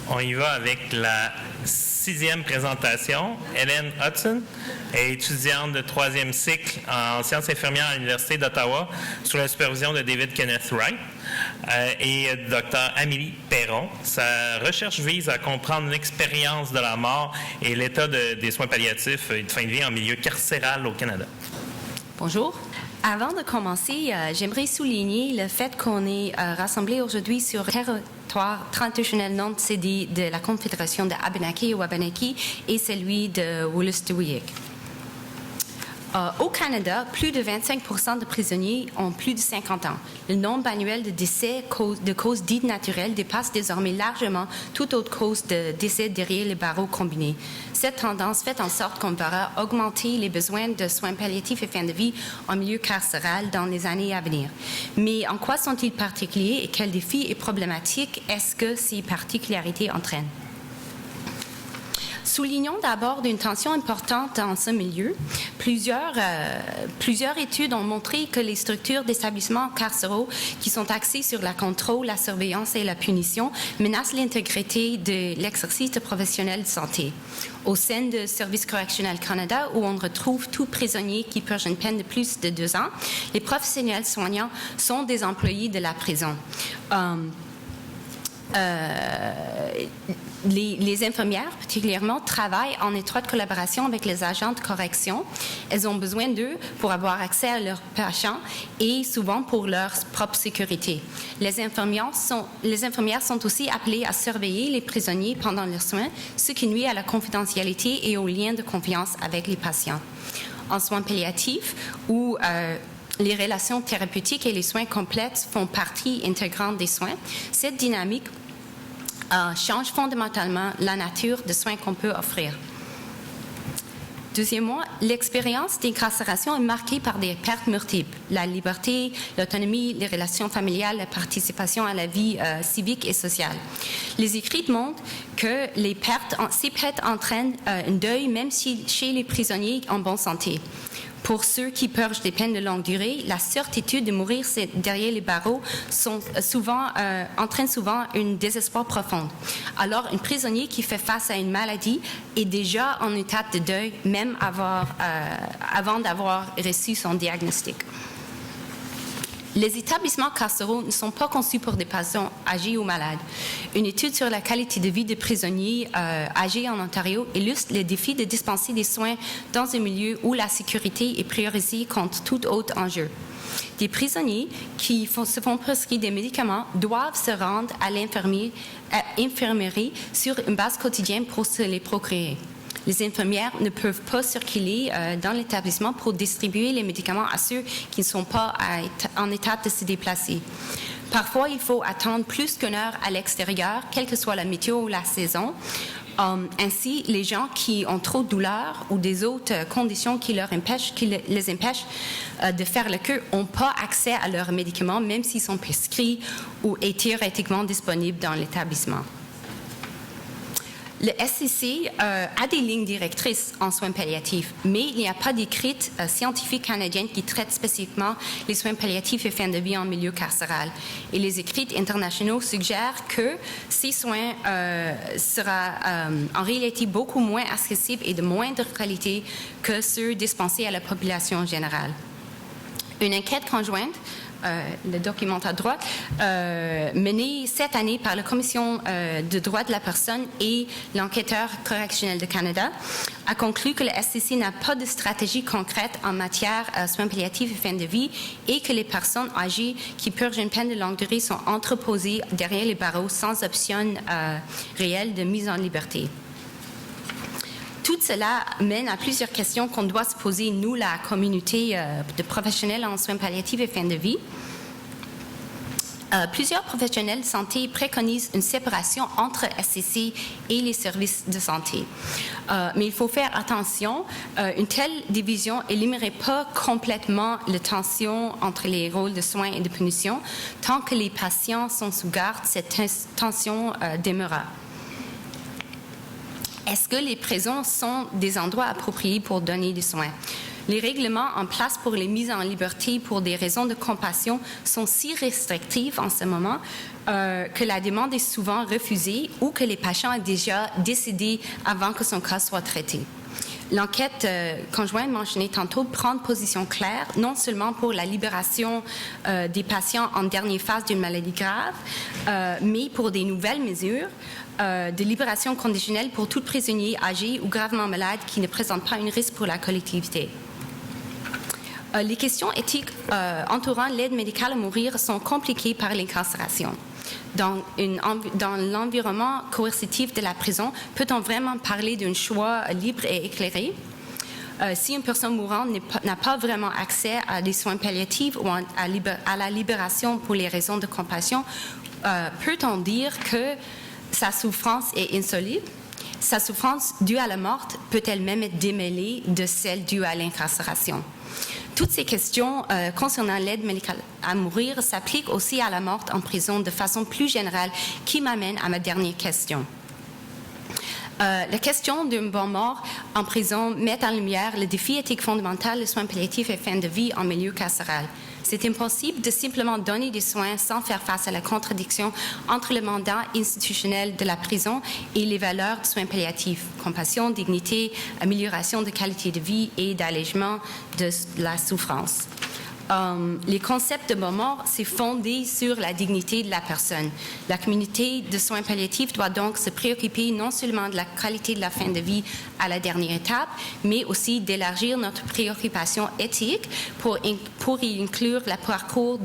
On y va avec la 6e présentation. Hélène Hudson est étudiante de 3e cycle en sciences infirmières à l'Université d'Ottawa sous la supervision de David Kenneth Wright et Dr. Amélie Perron. Sa recherche vise à comprendre l'expérience de la mort et l'état des soins palliatifs et de fin de vie en milieu carcéral au Canada. Bonjour. Avant de commencer, j'aimerais souligner le fait qu'on est rassemblés aujourd'hui sur le territoire traditionnel non cédé de la Confédération de Abenaki et Wabanaki et celui de Wolastoqiyik. Au Canada, plus de 25% de prisonniers ont plus de 50 ans. Le nombre annuel de décès de causes dites naturelles dépasse désormais largement toute autre cause de décès derrière les barreaux combinés. Cette tendance fait en sorte qu'on verra augmenter les besoins de soins palliatifs et fin de vie en milieu carcéral dans les années à venir. Mais en quoi sont-ils particuliers et quels défis et problématiques est-ce que ces particularités entraînent? Soulignons d'abord une tension importante dans ce milieu. Plusieurs études ont montré que les structures d'établissements carcéraux qui sont axées sur le contrôle, la surveillance et la punition menacent l'intégrité de l'exercice de professionnels de santé. Au sein de Service correctionnel Canada, où on retrouve tout prisonnier qui purge une peine de plus de 2 ans, les professionnels soignants sont des employés de la prison. Les infirmières, particulièrement, travaillent en étroite collaboration avec les agents de correction. Elles ont besoin d'eux pour avoir accès à leurs patients et souvent pour leur propre sécurité. Les infirmières sont aussi appelées à surveiller les prisonniers pendant leurs soins, ce qui nuit à la confidentialité et au lien de confiance avec les patients. En soins palliatifs, où les relations thérapeutiques et les soins complexes font partie intégrante des soins, cette dynamique change fondamentalement la nature des soins qu'on peut offrir. Deuxièmement, l'expérience d'incarcération est marquée par des pertes multiples. La liberté, l'autonomie, les relations familiales, la participation à la vie civique et sociale. Les écrits montrent que ces pertes entraînent un deuil même chez les prisonniers en bonne santé. Pour ceux qui purgent des peines de longue durée, la certitude de mourir derrière les barreaux entraîne souvent un désespoir profond. Alors, un prisonnier qui fait face à une maladie est déjà en état de deuil, même avant d'avoir reçu son diagnostic. Les établissements carcéraux ne sont pas conçus pour des patients âgés ou malades. Une étude sur la qualité de vie des prisonniers âgés en Ontario illustre le défi de dispenser des soins dans un milieu où la sécurité est priorisée contre tout autre enjeu. Des prisonniers qui se font prescrire des médicaments doivent se rendre à l'infirmerie sur une base quotidienne pour se les procurer. Les infirmières ne peuvent pas circuler dans l'établissement pour distribuer les médicaments à ceux qui ne sont pas en état de se déplacer. Parfois, il faut attendre plus qu'une heure à l'extérieur, quelle que soit la météo ou la saison. Ainsi, les gens qui ont trop de douleurs ou des autres conditions qui les empêchent de faire la queue n'ont pas accès à leurs médicaments, même s'ils sont prescrits ou théoriquement disponibles dans l'établissement. Le SCC a des lignes directrices en soins palliatifs, mais il n'y a pas d'écrites scientifiques canadiennes qui traitent spécifiquement les soins palliatifs et fin de vie en milieu carcéral. Et les écrits internationaux suggèrent que ces soins seront en réalité beaucoup moins accessibles et de moindre qualité que ceux dispensés à la population générale. Une enquête conjointe, le document à droite, menée cette année par la Commission de droits de la personne et l'enquêteur correctionnel de Canada, a conclu que le SCC n'a pas de stratégie concrète en matière de soins palliatifs et fin de vie et que les personnes âgées qui purgent une peine de longue durée sont entreposées derrière les barreaux sans option réelle de mise en liberté. Tout cela mène à plusieurs questions qu'on doit se poser, nous, la communauté de professionnels en soins palliatifs et fin de vie. Plusieurs professionnels de santé préconisent une séparation entre SCC et les services de santé. Mais il faut faire attention, une telle division n'éliminerait pas complètement la tension entre les rôles de soins et de punition. Tant que les patients sont sous garde, cette tension demeurera. Est-ce que les prisons sont des endroits appropriés pour donner des soins? Les règlements en place pour les mises en liberté pour des raisons de compassion sont si restrictifs en ce moment que la demande est souvent refusée ou que les patients ont déjà décédé avant que son cas soit traité. L'enquête conjointe mentionnée tantôt prend position claire, non seulement pour la libération des patients en dernière phase d'une maladie grave, mais pour des nouvelles mesures de libération conditionnelle pour tout prisonnier âgé ou gravement malade qui ne présente pas un risque pour la collectivité. Les questions éthiques entourant l'aide médicale à mourir sont compliquées par l'incarcération. Dans l'environnement coercitif de la prison, peut-on vraiment parler d'un choix libre et éclairé? Si une personne mourante n'a pas vraiment accès à des soins palliatifs ou à la libération pour les raisons de compassion, peut-on dire que sa souffrance est insoluble? Sa souffrance due à la mort peut-elle même être démêlée de celle due à l'incarcération? Toutes ces questions concernant l'aide médicale à mourir s'appliquent aussi à la mort en prison de façon plus générale, qui m'amène à ma dernière question. La question d'une bonne mort en prison met en lumière le défi éthique fondamental des soins palliatifs et fin de vie en milieu carcéral. C'est impossible de simplement donner des soins sans faire face à la contradiction entre le mandat institutionnel de la prison et les valeurs des soins palliatifs, compassion, dignité, amélioration de qualité de vie et d'allègement de la souffrance. Les concepts de mort, c'est fondé sur la dignité de la personne. La communauté de soins palliatifs doit donc se préoccuper non seulement de la qualité de la fin de vie à la dernière étape, mais aussi d'élargir notre préoccupation éthique pour y inclure le parcours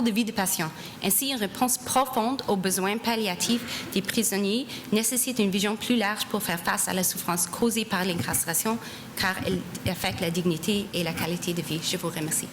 de vie de patient. Ainsi, une réponse profonde aux besoins palliatifs des prisonniers nécessite une vision plus large pour faire face à la souffrance causée par l'incarcération, car elle affecte la dignité et la qualité de vie. Je vous remercie.